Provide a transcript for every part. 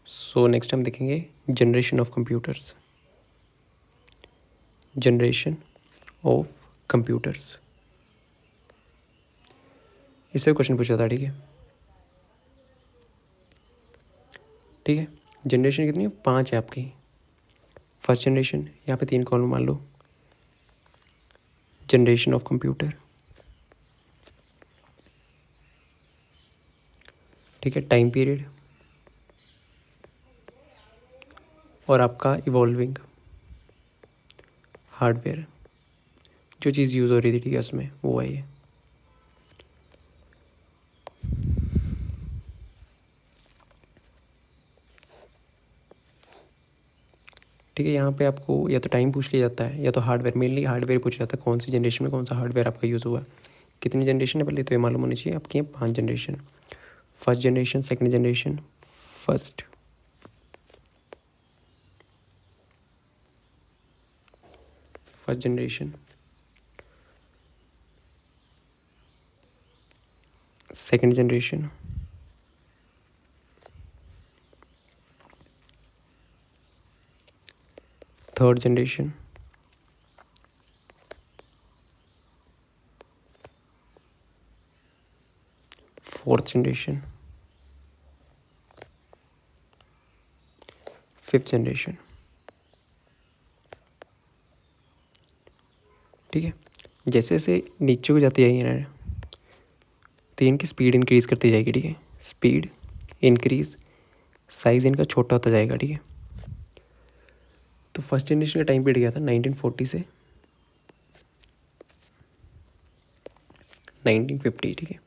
So next हम देखेंगे generation of computers. Generation of computers, इससे क्वेश्चन पूछा था। ठीक है, ठीक है। जनरेशन कितनी है? 5 है आपकी। फर्स्ट जनरेशन, यहाँ पे 3 कॉलम मान लो। जनरेशन ऑफ कंप्यूटर, ठीक है। टाइम पीरियड और आपका इवॉल्विंग हार्डवेयर, जो चीज़ यूज़ हो रही थी, ठीक है, उसमें वो है ये। ठीक है, यहाँ पे आपको या तो टाइम पूछ लिया जाता है या तो हार्डवेयर, मेनली हार्डवेयर पूछा जाता है। कौन सी जनरेशन में कौन सा हार्डवेयर आपका यूज़ हुआ है। कितनी जनरेशन है पहले तो ये मालूम होनी चाहिए आपकी। 5 generation. First generation, second generation, first generation, second generation, third generation, fourth generation, fifth generation. ठीक है, जैसे जैसे नीचे को जाती जाएगी ना तो इनकी स्पीड इंक्रीज़ करती जाएगी। ठीक है, स्पीड इंक्रीज, साइज़ इनका छोटा होता जाएगा। ठीक है, तो फर्स्ट जनरेशन का टाइम पीरियड गया था 1940 से 1950। ठीक है,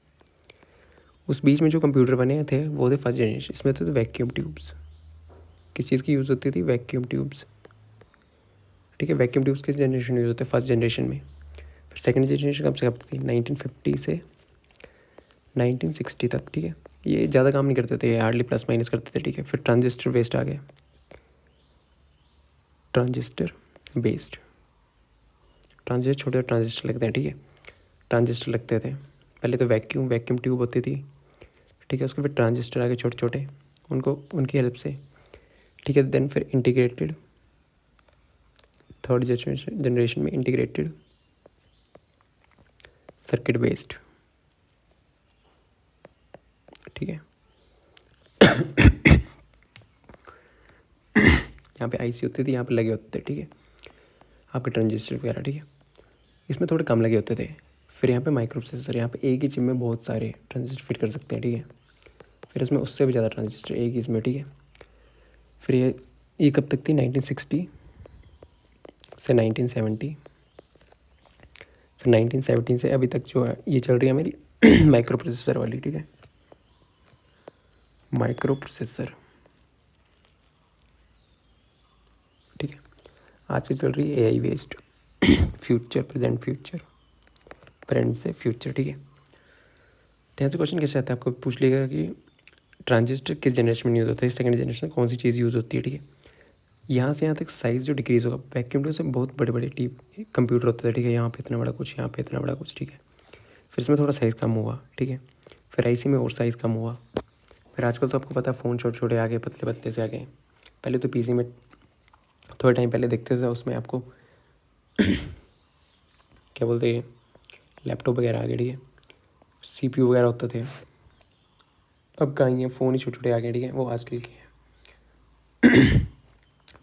उस बीच में जो कंप्यूटर बने थे वो थे फर्स्ट जनरेशन। इसमें थे वैक्यूम ट्यूब्स। किस चीज़ की यूज़ होती थी? Vacuum tubes. ठीक है, वैक्यूम ट्यूब्स किस जनरेशन में यूज़ होते हैं? फर्स्ट जनरेशन में। फिर सेकंड जनरेशन कब से कब थी? 1950 से 1960 तक। ठीक है, ये ज़्यादा काम नहीं करते थे, हार्डली प्लस माइनस करते थे। ठीक है, फिर ट्रांजिस्टर बेस्ड आ गए। ट्रांजिस्टर बेस्ड, ट्रांजिस्टर, छोटे ट्रांजिस्टर लगते हैं। ठीक है, ट्रांजिस्टर लगते थे पहले तो। वैक्यूम ट्यूब होती थी। ठीक है, उसके फिर ट्रांजिस्टर आ गए छोटे छोटे, उनको उनकी हेल्प से। ठीक है, देन फिर इंटीग्रेटेड, थर्ड जनरेशन में इंटीग्रेटेड सर्किट बेस्ड। ठीक है, यहाँ पे आईसी होती थी, यहाँ पे लगे होते थे। ठीक है, आपके ट्रांजिस्टर वगैरह। ठीक है, इसमें थोड़े कम लगे होते थे। फिर यहाँ पे माइक्रो प्रोसेसर, यहाँ पे एक ही चिप में बहुत सारे ट्रांजिस्टर फिट कर सकते हैं। ठीक है, फिर इसमें उससे भी ज़्यादा ट्रांजिस्टर एक ही इसमें। ठीक है, फिर ये कब तक थी? 1960 से 1970। फिर 1917 से अभी तक जो है ये चल रही है मेरी माइक्रो प्रोसेसर वाली। ठीक है, माइक्रो प्रोसेसर। ठीक है, आज की चल रही है एआई बेस्ड फ्यूचर, प्रेजेंट से फ्यूचर। ठीक है, तो यहाँ से क्वेश्चन कैसे आता है? आपको पूछ लेगा कि ट्रांजिस्टर किस जनरेशन में यूज़ होता है, सेकंड जनरेशन में कौन सी चीज़ यूज़ होती है। ठीक है, यहाँ से यहाँ तक साइज़ जो डिक्रीज़ होगा, वैक्यूम ट्यूब से बहुत बड़े बड़े टीप कंप्यूटर होते थे। ठीक है, यहाँ पे इतना बड़ा कुछ, यहाँ पे इतना बड़ा कुछ। ठीक है, फिर इसमें थोड़ा साइज़ कम हुआ। ठीक है, फिर आईसी में और साइज़ कम हुआ। फिर आजकल तो आपको पता है फ़ोन छोटे छोटे आ गए, पतले पतले से आ गए। पहले तो पीसी में थोड़े टाइम पहले देखते थे, उसमें आपको क्या बोलते हैं, लैपटॉप वगैरह आ गए। ठीक है, सीपीयू वगैरह होते थे। अब कहाँ ही है, फ़ोन ही छोटे छोटे आ गए। ठीक है, वो आजकल के हैं।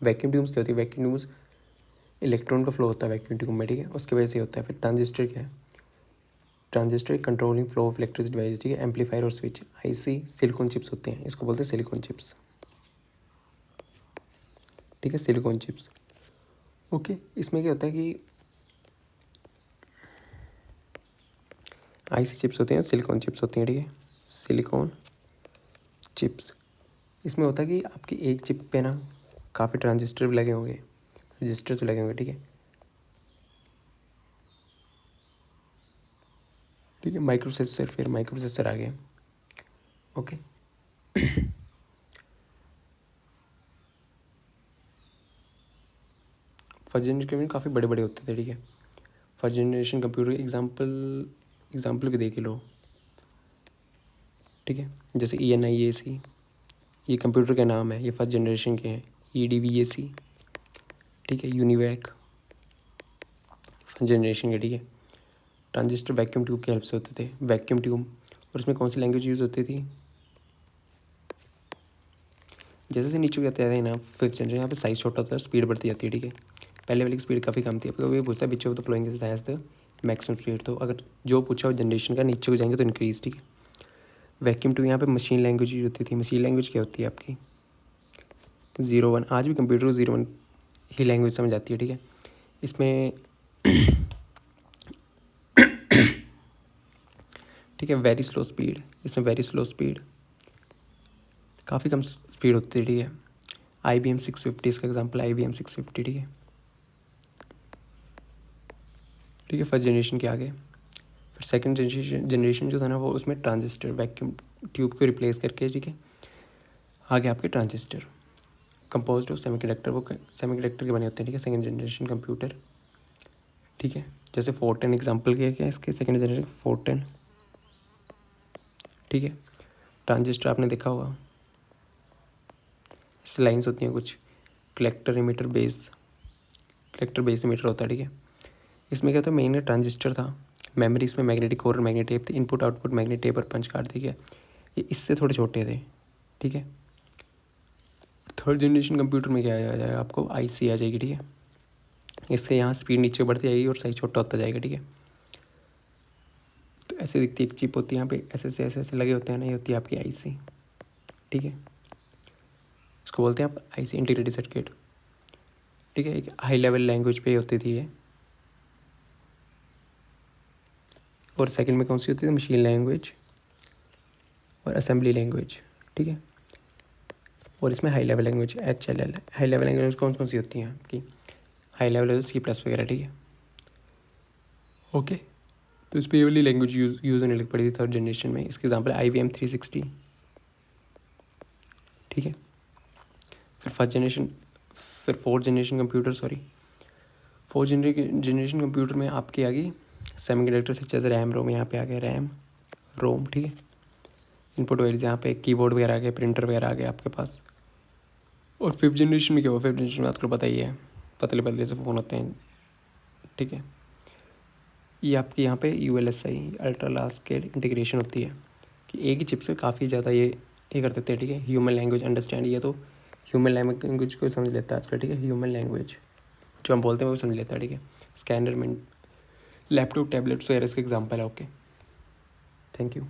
वैक्यूम ट्यूब्स क्या होती है? वैक्यूम ट्यूब्स इलेक्ट्रॉन का फ्लो होता है वैक्यूम ट्यूब में। ठीक है, उसकी वजह से होता है। फिर ट्रांजिस्टर क्या है? Transistor controlling flow of electricity device. ठीक है, एम्पलीफायर और स्विच। आईसी सिलिकॉन चिप्स होते हैं, इसको बोलते हैं सिलिकॉन चिप्स। ठीक है, सिलिकॉन चिप्स। ओके, इसमें क्या होता है कि आईसी चिप्स होते हैं, सिलिकॉन चिप्स होती हैं। ठीक है, सिलिकॉन चिप्स। इसमें होता है कि आपकी एक चिप पे ना काफ़ी ट्रांजिस्टर भी लगे होंगे, रजिस्टर्स भी लगे होंगे। ठीक है, ठीक है, माइक्रो प्रोसेसर। फिर माइक्रो प्रोसेसर आ गया। ओके, फर्स्ट जनरेशन में काफ़ी बड़े बड़े होते थे। ठीक है, फर्स्ट जनरेशन कंप्यूटर एग्जाम्पल भी देख ही लो। ठीक है, जैसे ENIAC, ये कंप्यूटर के नाम है, ये फर्स्ट जनरेशन के हैं। EDVAC, ठीक है। यूनिवैक फर्स्ट जनरेशन के, ठीक है। ट्रांजिस्टर वैक्यूम ट्यूब की हेल्प से होते थे, वैक्यूम ट्यूब। और इसमें कौन सी लैंग्वेज यूज़ होती थी? जैसे जैसे नीचे जाते जाते हैं ना फिफ्थ जनरेशन, यहाँ पे साइज छोटा होता है, स्पीड बढ़ती जाती है, ठीक है। पहले वाली की स्पीड काफ़ी कम थी। आपको ये पूछता है which of the following is has the maximum speed, तो अगर जो पूछा हो जनरेशन का नीचे को जाएंगे तो इंक्रीज, ठीक है। वैक्यूम ट्यूब यहाँ पे मशीन लैंग्वेज यूज होती थी। मशीन लैंग्वेज क्या होती है आपकी? 01। आज भी कंप्यूटर को 01 ही लैंग्वेज समझ आती है, ठीक है। इसमें ठीक है वेरी स्लो स्पीड, इसमें वेरी स्लो स्पीड, काफ़ी कम स्पीड होती है, ठीक है। IBM 650 इसका एग्जांपल, IBM 650, ठीक है। ठीक है, फर्स्ट जनरेशन के आगे फिर सेकंड जनरेशन जो था ना वो उसमें ट्रांजिस्टर वैक्यूम ट्यूब को रिप्लेस करके, ठीक है। आगे आपके ट्रांजिस्टर कंपोज्ड ऑफ सेमीकंडक्टर, वो सेमीकंडक्टर के बने होते हैं, ठीक है। सेकंड जनरेशन कंप्यूटर, ठीक है। जैसे फोर्टेन एग्जांपल क्या इसके, सेकंड जनरेशन फोर्टेन, ठीक है। ट्रांजिस्टर आपने देखा होगा, इस लाइन्स होती हैं कुछ, collector emitter base, collector base emitter होता है, ठीक है। इसमें क्या होता है, मेन ट्रांजिस्टर था, मेमोरी इसमें मैग्नेटिक कोर और मैग्नेट टेप थी, इनपुट आउटपुट मैग्नेट टेप और पंच कार्ड, ठीक है। ये इससे थोड़े छोटे थे, ठीक है। थर्ड जनरेशन कंप्यूटर में क्या आ जाएगा आपको, IC आ जाएगी, ठीक है। इससे यहाँ स्पीड नीचे बढ़ती जाएगी और साइज छोटा होता जाएगा, ठीक है। तो ऐसे दिखती है एक चिप होती है यहाँ पे, ऐसे लगे होते हैं ना, ये होती है आपकी IC, ठीक है। इसको बोलते हैं आप IC इंटीग्रेटेड सर्किट, ठीक है। एक हाई लेवल लैंग्वेज पे होती थी ये, और सेकंड में कौन सी होती थी, मशीन लैंग्वेज और असेंबली लैंग्वेज, ठीक है। और इसमें high level language HLL, high level language कौन कौन सी होती हैं आपकी, हाई लेवल C+ वगैरह, ठीक है। ओके, तो इस पर ये वाली लैंग्वेज यूज़ होने लग पड़ी थी थर्ड जनरेशन में। इसके एग्जाम्पल IBM 360, ठीक है। फिर फर्स्ट जनरेशन, फिर fourth generation computer, fourth generation computer में आपकी आ गई सेमीकंडक्टर से, जैसे रैम रोम, यहाँ पे आ गया रैम रोम, ठीक है। इनपुट वगैरह यहाँ पे कीबोर्ड वगैरह आ गए, प्रिंटर वगैरह आ गए आपके पास। और फिफ्थ जनरेशन में क्या हुआ, फिफ्थ जनरेशन में आपको पता ही है, पतले पतले से फ़ोन होते हैं, ठीक है। ये आपके यहाँ पे ULSI ultra large scale integration होती है, कि एक ही चिप से काफ़ी ज़्यादा ये कर देते हैं, ठीक है। ह्यूमन लैंग्वेज अंडरस्टैंड, ये तो ह्यूमन लैंग्वेज को समझ लेता है आजकल, ठीक है। ह्यूमन लैंग्वेज जो हम बोलते हैं वो समझ लेता है, ठीक है। स्कैनर में लैपटॉप टैबलेट्स वगैरह इसके एग्जाम्पल है, ओके। Thank you.